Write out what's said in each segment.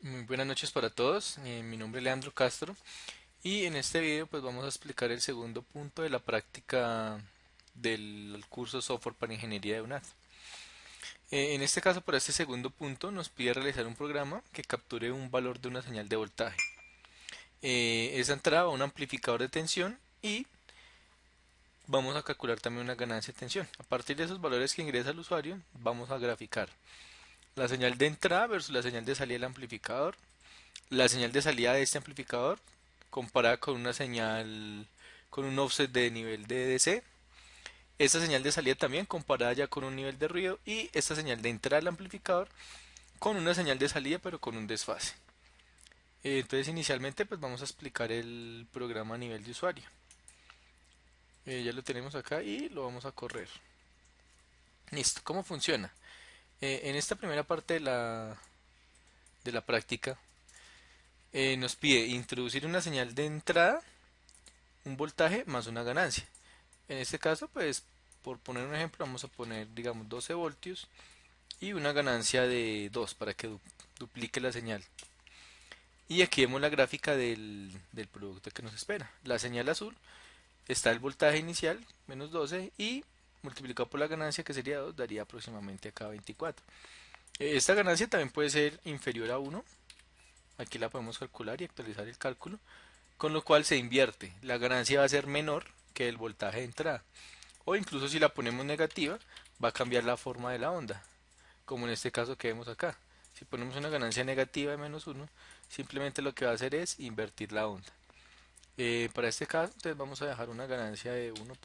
Muy buenas noches para todos, mi nombre es Leandro Castro y en este video pues vamos a explicar el segundo punto de la práctica del curso Software para Ingeniería de UNAD. En este caso, para este segundo punto nos pide realizar un programa que capture un valor de una señal de voltaje. Esa entrada va a un amplificador de tensión y vamos a calcular también una ganancia de tensión. A partir de esos valores que ingresa el usuario vamos a graficar la señal de entrada versus la señal de salida del amplificador, la señal de salida de este amplificador comparada con una señal con un offset de nivel de DC, esta señal de salida también comparada ya con un nivel de ruido y esta señal de entrada al amplificador con una señal de salida pero con un desfase. Entonces inicialmente pues vamos a explicar el programa a nivel de usuario. Ya lo tenemos acá y lo vamos a correr. Listo, ¿cómo funciona? En esta primera parte de la práctica nos pide introducir una señal de entrada, un voltaje más una ganancia. En este caso, pues, por poner un ejemplo, vamos a poner, digamos, 12 voltios y una ganancia de 2 para que duplique la señal. Y aquí vemos la gráfica del producto que nos espera. La señal azul está el voltaje inicial, menos 12, y multiplicado por la ganancia, que sería 2 daría aproximadamente acá 24. Esta ganancia también puede ser inferior a 1. Aquí la podemos calcular y actualizar el cálculo, con lo cual se invierte. La ganancia va a ser menor que el voltaje de entrada. O incluso si la ponemos negativa, va a cambiar la forma de la onda, como en este caso que vemos acá. Si ponemos una ganancia negativa de menos uno, simplemente lo que va a hacer es invertir la onda. Para este caso, entonces vamos a dejar una ganancia de 1.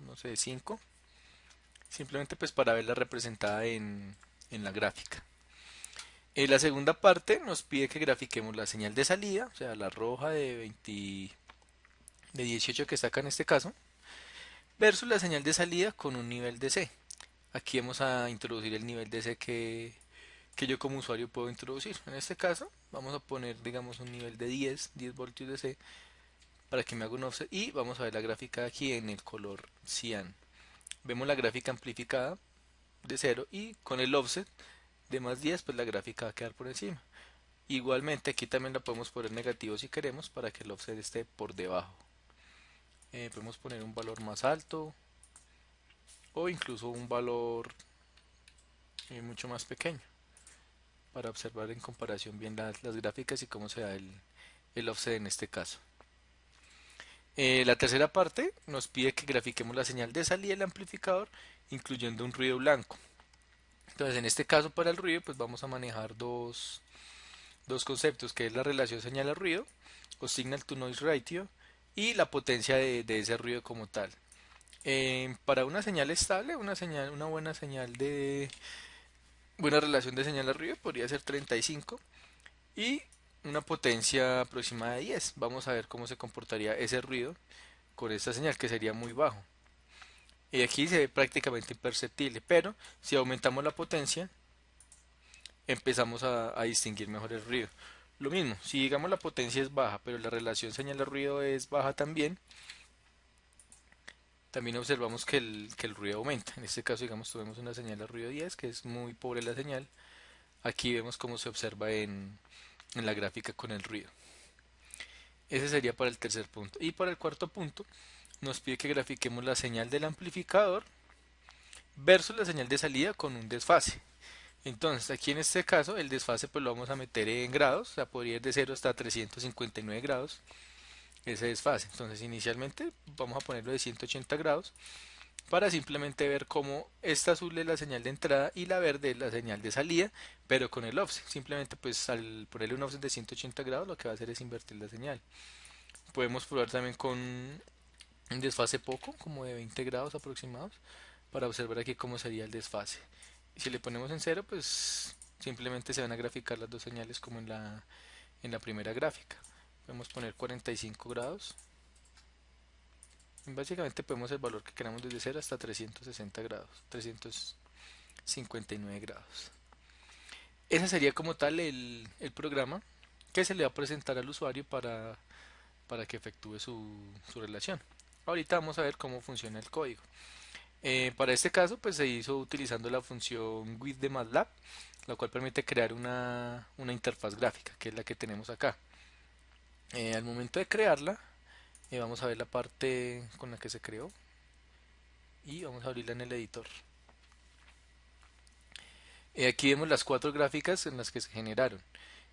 No sé, 5, simplemente pues para verla representada en la gráfica. La segunda parte nos pide que grafiquemos la señal de salida, o sea, la roja de 20, de 18 que saca en este caso, versus la señal de salida con un nivel de C. Aquí vamos a introducir el nivel de C que yo como usuario puedo introducir. En este caso, vamos a poner, digamos, un nivel de 10 voltios de C para que me haga un offset y vamos a ver la gráfica aquí en el color cian. Vemos la gráfica amplificada de 0 y con el offset de más 10 pues la gráfica va a quedar por encima. Igualmente aquí también la podemos poner negativo si queremos para que el offset esté por debajo. Podemos poner un valor más alto o incluso un valor mucho más pequeño para observar en comparación bien las gráficas y cómo se da el offset en este caso. La tercera parte nos pide que grafiquemos la señal de salida del amplificador incluyendo un ruido blanco. Entonces en este caso para el ruido pues vamos a manejar dos conceptos, que es la relación señal a ruido o signal to noise ratio y la potencia de ese ruido como tal. Para una señal estable, una buena señal de buena relación de señal a ruido podría ser 35 y una potencia aproximada de 10. Vamos a ver cómo se comportaría ese ruido con esta señal que sería muy bajo. Y aquí se ve prácticamente imperceptible, pero si aumentamos la potencia empezamos a distinguir mejor el ruido. Lo mismo, si digamos la potencia es baja, pero la relación señal a ruido es baja también, también observamos que el ruido aumenta. En este caso, digamos, tuvimos una señal a ruido 10, que es muy pobre la señal. Aquí vemos cómo se observa en la gráfica con el ruido. Ese sería para el tercer punto. Y para el cuarto punto, nos pide que grafiquemos la señal del amplificador versus la señal de salida con un desfase. Entonces, aquí en este caso, el desfase pues lo vamos a meter en grados, o sea, podría ir de 0 hasta 359 grados, ese desfase. Entonces, inicialmente vamos a ponerlo de 180 grados para simplemente ver cómo esta azul es la señal de entrada y la verde es la señal de salida, pero con el offset. Simplemente pues al ponerle un offset de 180 grados lo que va a hacer es invertir la señal. Podemos probar también con un desfase poco, como de 20 grados aproximados, para observar aquí cómo sería el desfase. Y si le ponemos en cero, pues simplemente se van a graficar las dos señales como en la primera gráfica. Podemos poner 45 grados. Básicamente podemos el valor que queramos desde 0 hasta 360 grados, 359 grados. Ese sería como tal el programa que se le va a presentar al usuario para que efectúe su relación. Ahorita vamos a ver cómo funciona el código. Para este caso, pues se hizo utilizando la función with de MATLAB. la cual permite crear una interfaz gráfica, que es la que tenemos acá. Al momento de crearla, vamos a ver la parte con la que se creó y vamos a abrirla en el editor. Aquí vemos las cuatro gráficas en las que se generaron.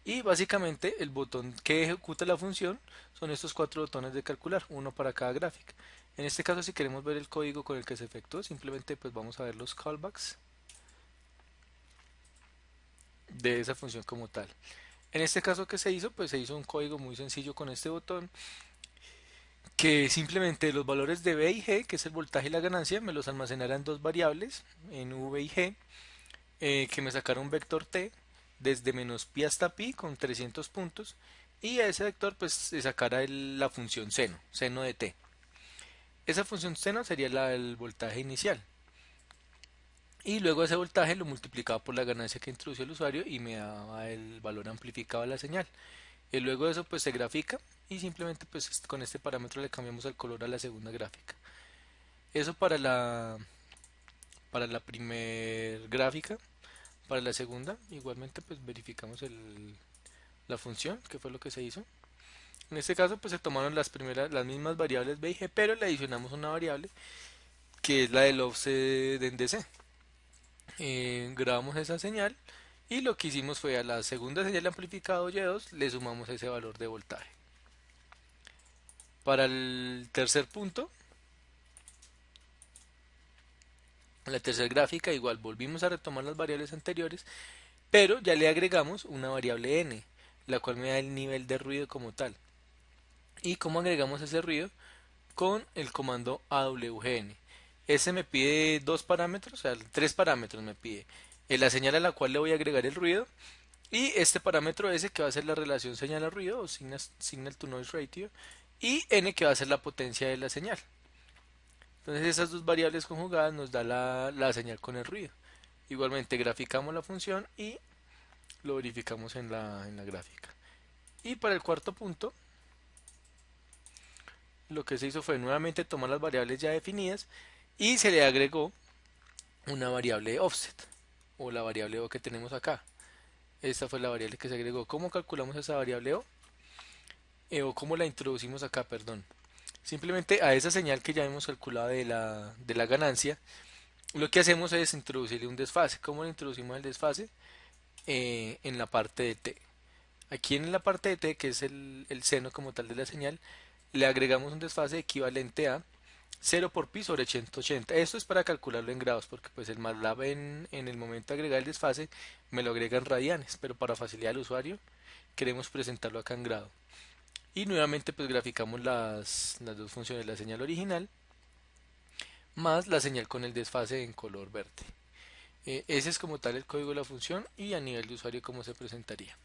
Y básicamente el botón que ejecuta la función son estos cuatro botones de calcular, uno para cada gráfica. En este caso, si queremos ver el código con el que se efectuó, simplemente pues vamos a ver los callbacks de esa función como tal. En este caso que se hizo, pues se hizo un código muy sencillo con este botón, que simplemente los valores de V y G, que es el voltaje y la ganancia, me los almacenará en dos variables, en V y G, que me sacara un vector t desde menos pi hasta pi con 300 puntos, y a ese vector pues se sacara la función seno de t. Esa función seno sería el voltaje inicial, y luego ese voltaje lo multiplicaba por la ganancia que introdució el usuario y me daba el valor amplificado de la señal. Y luego de eso pues se grafica y simplemente pues con este parámetro le cambiamos el color a la segunda gráfica. Eso para la primer gráfica. Para la segunda, igualmente pues verificamos la función, que fue lo que se hizo. En este caso pues se tomaron las mismas variables b y g, pero le adicionamos una variable que es la del offset en DC. Grabamos esa señal y lo que hicimos fue a la segunda señal de amplificado Y2 le sumamos ese valor de voltaje. Para el tercer punto, la tercera gráfica, igual volvimos a retomar las variables anteriores, pero ya le agregamos una variable n, la cual me da el nivel de ruido como tal. ¿Y cómo agregamos ese ruido? Con el comando awgn. Ese me pide dos parámetros, o sea, tres parámetros me pide. La señal a la cual le voy a agregar el ruido y este parámetro S que va a ser la relación señal a ruido o signal to noise ratio, y n que va a ser la potencia de la señal. Entonces esas dos variables conjugadas nos da la señal con el ruido. Igualmente graficamos la función y lo verificamos en la gráfica. Y para el cuarto punto, lo que se hizo fue nuevamente tomar las variables ya definidas y se le agregó una variable offset, o la variable O que tenemos acá. Esta fue la variable que se agregó. ¿Cómo calculamos esa variable O? O cómo la introducimos acá, perdón. Simplemente a esa señal que ya hemos calculado de la ganancia, lo que hacemos es introducirle un desfase. ¿Cómo le introducimos el desfase? En la parte de t. Aquí en la parte de t, que es el seno como tal de la señal, le agregamos un desfase equivalente a 0 por pi sobre 180. Esto es para calcularlo en grados, porque pues el MATLAB en el momento de agregar el desfase me lo agrega en radianes, pero para facilitar al usuario queremos presentarlo acá en grado. Y nuevamente pues graficamos las dos funciones, la señal original más la señal con el desfase en color verde. Ese es como tal el código de la función y a nivel de usuario cómo se presentaría.